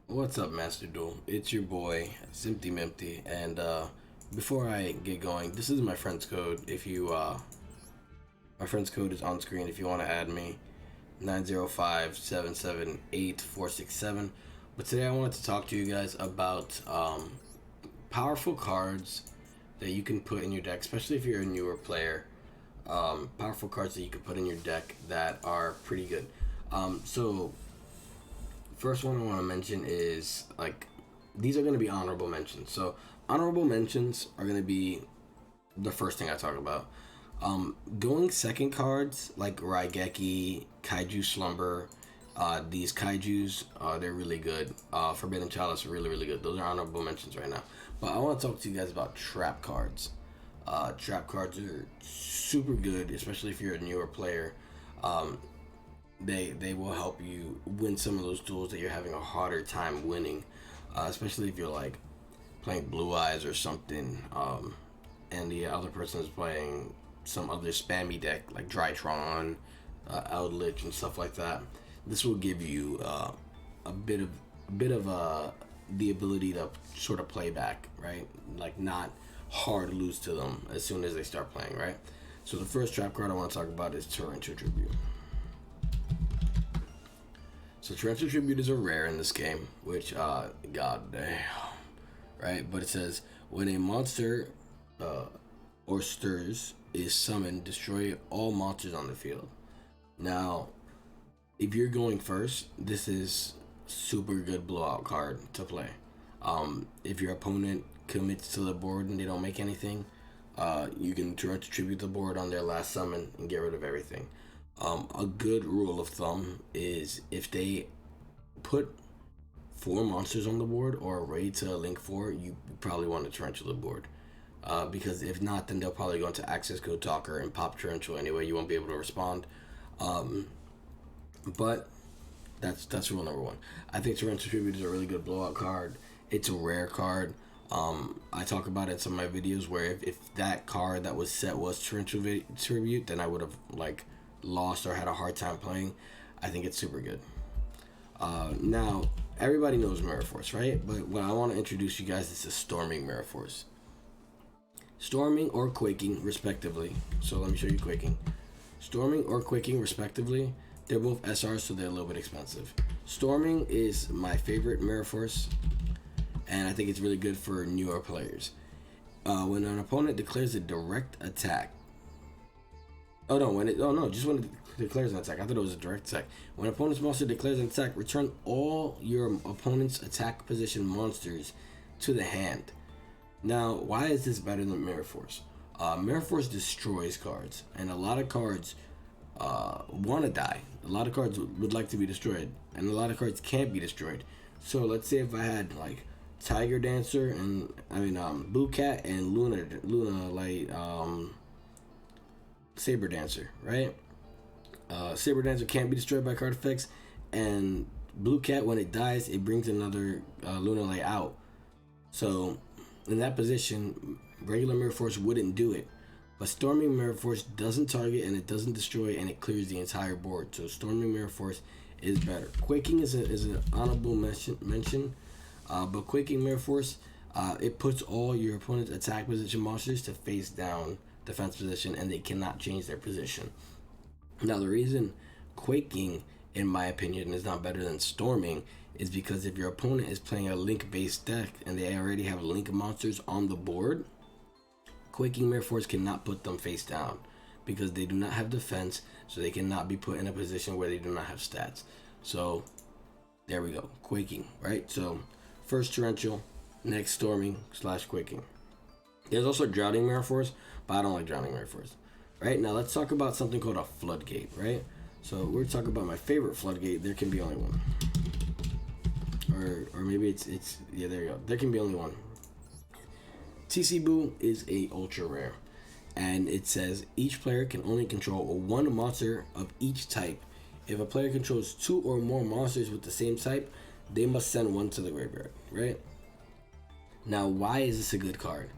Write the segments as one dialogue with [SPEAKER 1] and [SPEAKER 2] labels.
[SPEAKER 1] What's up, Master Duel? It's your boy, SIMPTY, and before I get going, this is my friend's code. My friend's code is on screen if you want to add me, 905-778-467. But today I wanted to talk to you guys about powerful cards that you can put in your deck, especially if you're a newer player. Powerful cards that you can put in your deck that are pretty good. So first one I want to mention is these are going to be honorable mentions. So honorable mentions are going to be the first thing I talk about. Going second cards like Raigeki, Kaiju Slumber, these kaijus, they're really good. Forbidden Chalice, really, really good. Those are honorable mentions right now. But I want to talk to you guys about trap cards. Trap cards are super good, especially if you're a newer player. They will help you win some of those duels that you're having a harder time winning, especially if you're like playing Blue Eyes or something, and the other person is playing some other spammy deck like Drytron, Eldritch, and stuff like that. This will give you a bit of the ability to sort of play back, right? Like not hard lose to them as soon as they start playing, right? So the first trap card I want to talk about is Torrential Tribute. So Torrential Tribute is a rare in this game, which, god damn, right? But it says, when a monster or stirs is summoned, destroy all monsters on the field. Now, if you're going first, this is super good blowout card to play. If your opponent commits to the board and they don't make anything, you can Torrential Tribute the board on their last summon and get rid of everything. A good rule of thumb is if they put 4 monsters on the board or a raid to link 4, you probably want to Torrential the board. Because if not, then they'll probably go into Access Code Talker and pop Torrential anyway. You won't be able to respond. But that's rule number 1. I think Torrential Tribute is a really good blowout card. It's a rare card. I talk about it in some of my videos where if that card that was set was Torrential Tribute, then I would have lost or had a hard time playing. I think it's super good. Now, everybody knows Mirror Force, right? But what I want to introduce you guys is the Storming Mirror Force. Storming or Quaking, respectively. So let me show you Quaking. Storming or Quaking, respectively. They're both SRs, so they're a little bit expensive. Storming is my favorite Mirror Force, and I think it's really good for newer players. When an opponent declares a direct attack, just when it declares an attack. I thought it was a direct attack. When an opponent's monster declares an attack, return all your opponent's attack position monsters to the hand. Now, why is this better than Mirror Force? Mirror Force destroys cards, and a lot of cards want to die. A lot of cards would like to be destroyed, and a lot of cards can't be destroyed. So let's say if I had like Tiger Dancer and Blue Cat and Luna Light, Saber Dancer, right? Saber Dancer can't be destroyed by card effects, and Blue Cat, when it dies, it brings another Luna Light out. So in that position, regular Mirror Force wouldn't do it. But Storming Mirror Force doesn't target and it doesn't destroy, and it clears the entire board. So Storming Mirror Force is better. Quaking is an honorable mention, but Quaking Mirror Force, it puts all your opponent's attack position monsters to face down defense position, and they cannot change their position. Now, the reason Quaking, in my opinion, is not better than Storming is because if your opponent is playing a link-based deck and they already have link monsters on the board, Quaking Mirror Force cannot put them face down because they do not have defense, so they cannot be put in a position where they do not have stats. So there we go, Quaking, right? So first Torrential, next Storming / Quaking. There's also Drowning Mirror Force, but I don't like Drowning Mirror Force. Right, now let's talk about something called a Floodgate, right? So we're talking about my favorite Floodgate. There can be only one. Or maybe it's yeah, there you go. There can be only one. TC Boo is a ultra rare, and it says each player can only control 1 monster of each type. If a player controls 2 or more monsters with the same type, they must send 1 to the graveyard, right? Now, why is this a good card?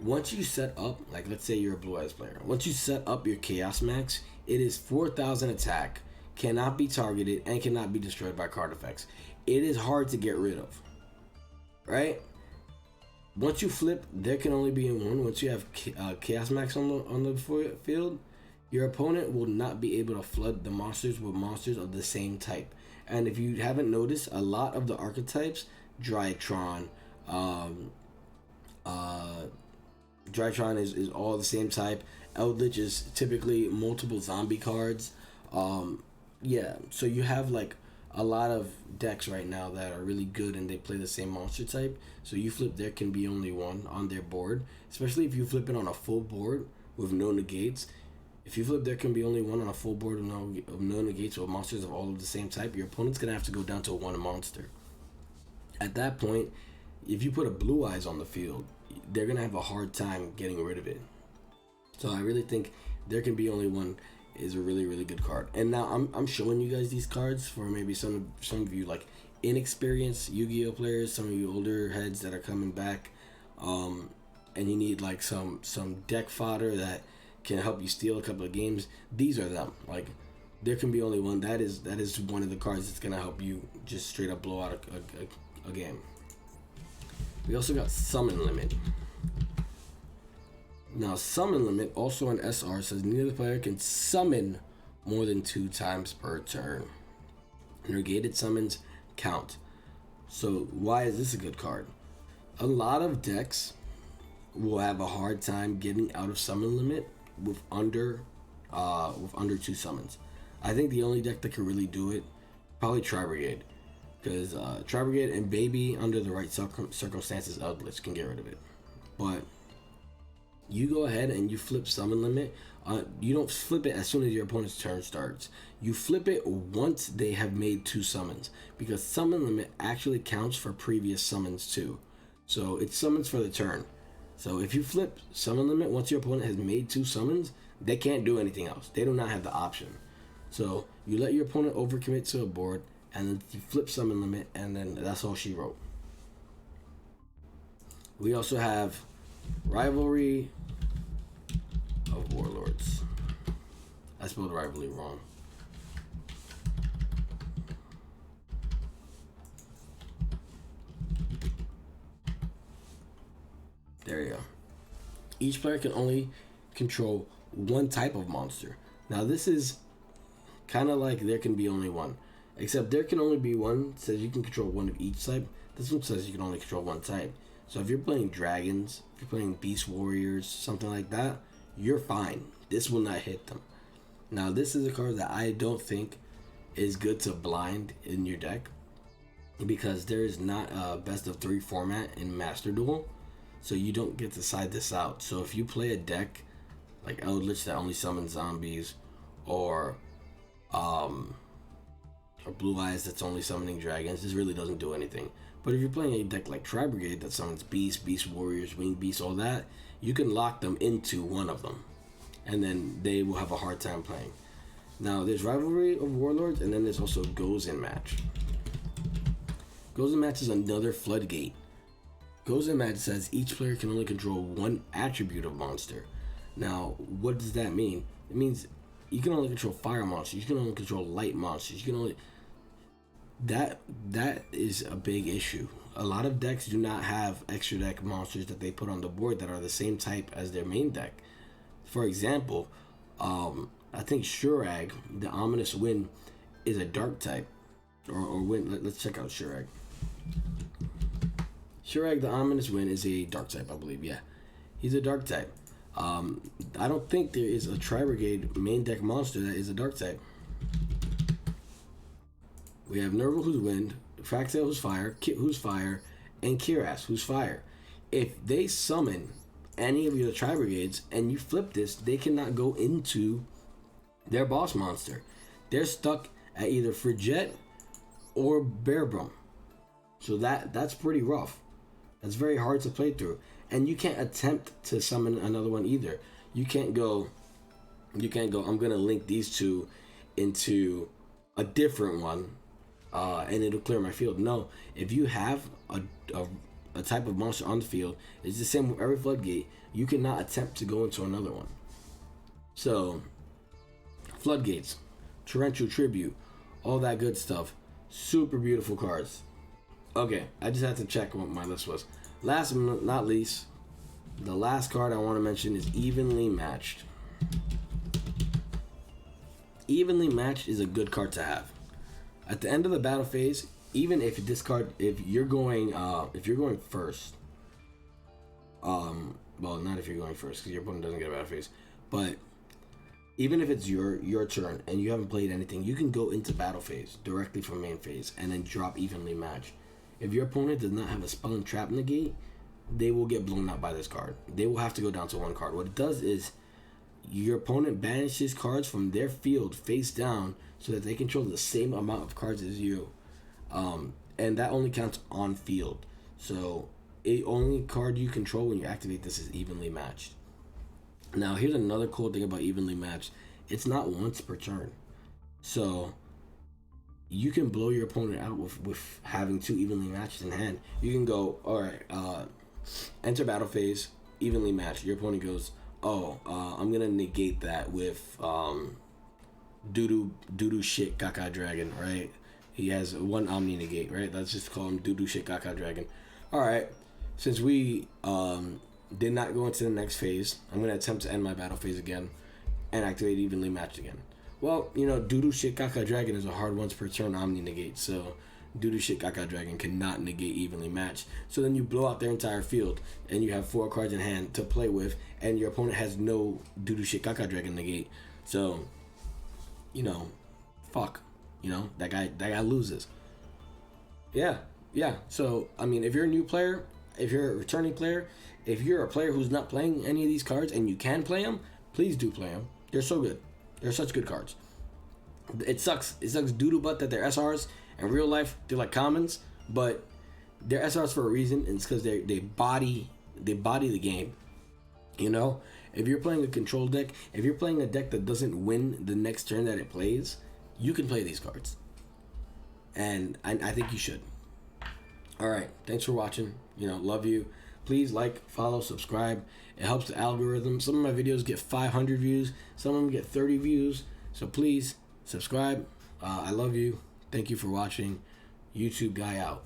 [SPEAKER 1] Once you set up, like let's say you're a Blue Eyes player, once you set up your Chaos Max, it is 4,000 attack, cannot be targeted, and cannot be destroyed by card effects. It is hard to get rid of, right? Once you flip, there can only be in one. Once you have Chaos Max on the field, your opponent will not be able to flood the monsters with monsters of the same type. And if you haven't noticed, a lot of the archetypes, Drytron, Drytron is all the same type. Eldritch is typically multiple zombie cards. Yeah, so you have like a lot of decks right now that are really good and they play the same monster type. So you flip, there can be only one on their board, especially if you flip it on a full board with no negates. If you flip, there can be only one on a full board of no negates with monsters of all of the same type. Your opponent's gonna have to go down to one monster. At that point, if you put a Blue Eyes on the field, they're gonna have a hard time getting rid of it. So I really think there can be only one is a really, really good card. And now I'm showing you guys these cards for maybe some of you like inexperienced Yu-Gi-Oh players, some of you older heads that are coming back, and you need like some deck fodder that can help you steal a couple of games. These are them. Like, there can be only one. That is one of the cards that's gonna help you just straight up blow out a game. We also got Summon Limit. Now, Summon Limit, also an SR, says neither player can summon more than 2 times per turn. Negated summons count. So why is this a good card? A lot of decks will have a hard time getting out of Summon Limit with under 2 summons. I think the only deck that can really do it, probably Tri-Brigade. Because Tri-Brigade and Baby, under the right circumstances, Eldritch can get rid of it. But you go ahead and you flip Summon Limit. You don't flip it as soon as your opponent's turn starts. You flip it once they have made 2 summons, because Summon Limit actually counts for previous summons too. So it summons for the turn. So if you flip Summon Limit once your opponent has made 2 summons, they can't do anything else. They do not have the option. So you let your opponent overcommit to a board, and then you flip Summon Limit, and then that's all she wrote. We also have Rivalry of Warlords. I spelled rivalry wrong. There you go. Each player can only control one type of monster. Now this is kind of like there can be only one. Except there can only be one. It says you can control one of each type. This one says you can only control one type. So if you're playing dragons, if you're playing beast warriors, something like that, you're fine. This will not hit them. Now this is a card that I don't think is good to blind in your deck, because there is not a best of 3 format in Master Duel. So you don't get to side this out. So if you play a deck like Eldritch that only summons zombies, or Blue Eyes that's only summoning dragons, this really doesn't do anything. But if you're playing a deck like Tri-Brigade that summons beasts, beast warriors, winged beasts, all that, you can lock them into one of them, and then they will have a hard time playing. Now there's Rivalry of Warlords, and then there's also Goes in Match. Goes in Match is another Floodgate. Goes in Match says each player can only control one attribute of monster. Now, what does that mean? It means you can only control fire monsters. You can only control light monsters. You can only... That is a big issue. A lot of decks do not have extra deck monsters that they put on the board that are the same type as their main deck. For example, I think Shurag, the Ominous Wind, is a dark type. Or Wind. Let's check out Shurag. Shurag, the Ominous Wind, is a dark type, I believe. Yeah, he's a dark type. I don't think there is a Tri-Brigade main deck monster that is a dark type. We have Nerval, who's wind, Fraxel, who's fire, Kit, who's fire, and Kiras, who's fire. If they summon any of your Tri-Brigades and you flip this, they cannot go into their boss monster. They're stuck at either Frigette or Bearbrum. So that's pretty rough. That's very hard to play through. And you can't attempt to summon another one either. You can't go, I'm going to link these two into a different one, and it'll clear my field. No, if you have a type of monster on the field, it's the same with every Floodgate. You cannot attempt to go into another one. So, Floodgates. Torrential Tribute, all that good stuff. Super beautiful cards. Okay, I just had to check what my list was. Last but not least, the last card I want to mention is Evenly Matched. Evenly Matched is a good card to have. At the end of the battle phase, even if if you're going first, well, not if you're going first, because your opponent doesn't get a battle phase, but even if it's your turn and you haven't played anything, you can go into battle phase directly from main phase and then drop Evenly Matched. If your opponent does not have a spell and trap negate, they will get blown out by this card. They will have to go down to one card. What it does is your opponent banishes cards from their field face down so that they control the same amount of cards as you. And that only counts on field. So the only card you control when you activate this is Evenly Matched. Now here's another cool thing about Evenly Matched. It's not once per turn. So you can blow your opponent out with having 2 Evenly Matched in hand. You can go, alright, enter battle phase, Evenly Matched. Your opponent goes, I'm gonna negate that with doo-doo shit Kaka Dragon, right? He has 1 Omni negate, right? Let's just call him doo-doo shit Kaka Dragon. Alright, since we did not go into the next phase, I'm gonna attempt to end my battle phase again and activate Evenly Matched again. Well, doo-doo shit Kaka Dragon is a hard once per turn Omni negate, so doo-doo shit Kaka Dragon cannot negate Evenly Matched. So then you blow out their entire field and you have 4 cards in hand to play with, and your opponent has no doo-doo shit Kaka Dragon negate. So, fuck. That guy loses. Yeah. So, I mean, if you're a new player, if you're a returning player, if you're a player who's not playing any of these cards and you can play them, please do play them. They're so good. They're such good cards. It sucks doodoo butt that they're SRs. In real life, they're like commons, but they're SRs for a reason, and it's because they body the game. If you're playing a control deck, if you're playing a deck that doesn't win the next turn that it plays, you can play these cards. And I think you should. Alright, thanks for watching. Love you. Please like, follow, subscribe. It helps the algorithm. Some of my videos get 500 views. Some of them get 30 views. So please, subscribe. I love you. Thank you for watching. YouTube guy out.